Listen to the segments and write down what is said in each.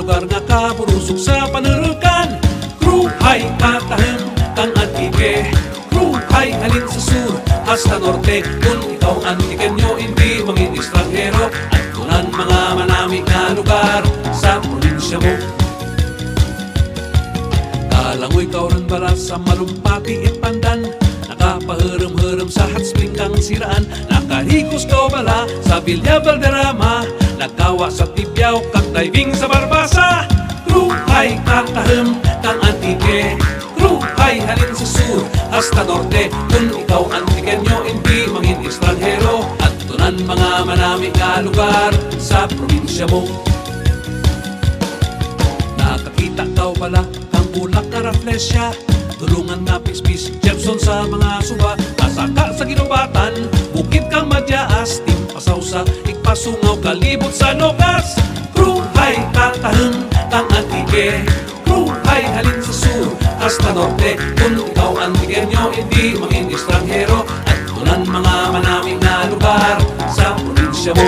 lugar nga kaburusok sa panurukan. Kruhay katahim kang antike, kruhay halin sa sur hasta norte. Kung ikaw antikenyo, hindi mangin estranghero. At tunan mga manami nga lugar sa probinsya mo. Kalangoy kauran bara sa malumpati ipandan, nakapahiram-hiram sa hot spring kang siraan. Nakahikos ka bala sa Villa Valderrama, nagkawa sa Tibiao kang diving sa Barbasa. Kruhay katahim kang antike, kruhay halin sa sur hasta norte. Kung ikaw antikenyo, hindi mangin estranghero. At tunan mga manami nga lugar sa probinsya mo. Nakakita ka pala kang bulak na raflesya, tulungan nga pispis Jepson sa mga suba. Kasaka sa ginubatan, bukid kang madyaas, timpasaw sa ikpasungaw, kalibot sa lokas. Kruhay katahim kang antike, kruhay halin sa sur hasta norte. Kung ikaw antikenyo, hindi mangin estranghero. At tunan mga manami na lugar sa probinsya mo.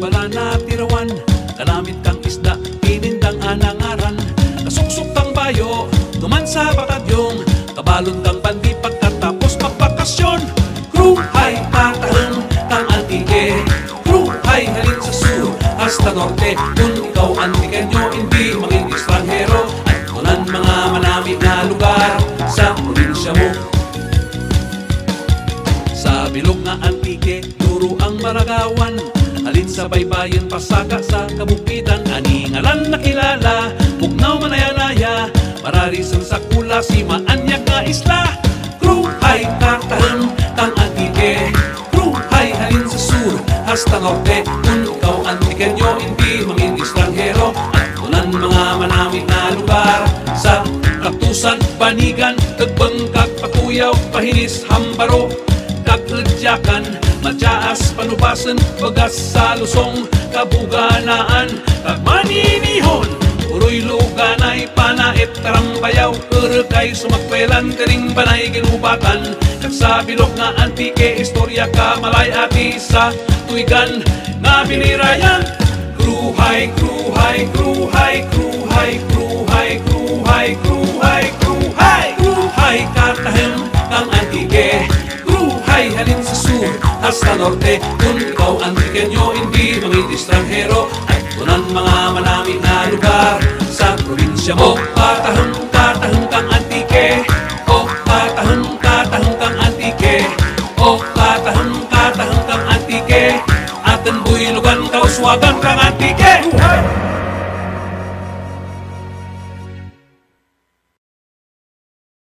Bala na tirawan, kalamit kang isda, pinindang anangaran. Kasuksok kang bayo, tuman sa bakadyong, kabalon kang bandi pagkatapos magpakasyon. Kruhay katahim kang antike, kruhay halin sa sur hasta norte. Kung ikaw antikenyo, hindi mangin estranghero. At tunan mga manami na lugar sa probinsya mo. Sa bilog nga antike, duro ang maragawan, halin sa baybayin, pasaka sa kabukitan. Aningalan na kilala, bugnaw manaya-naya, mararisan sa kula, si maanyak nga isla. Kruhay katahim kang antike, kruhay halin sa sur hasta norte. Kung ikaw antikenyo, hindi mangin estranghero. At tunan mga manami na lugar sa Katusan, Banigan, Tagbangkag, Patuyaw, Pahinis, Hambaro, Kagladyakan, Madyaas, Panubasan, Bagas sa Lusong, Kabuganaan, Kagmaninihon, Uroy Luganay, Panait, Tarambayaw, Urekay, Sumakwelan, Karing Banay, Ginubatan. Kag sa bilog nga antike, istorya ka malayati sa tuigan na binirayan. Kruhay, kruhay, kruhay, kruhay, kruhay, kruhay, kruhay, kruhay, kruhay katahim kang antike, kruhay halin sa sur hasta norte. Kung ikaw antikenyo, hindi mangin estranghero. At tunan mga manami na lugar sa probinsya mo. Katahim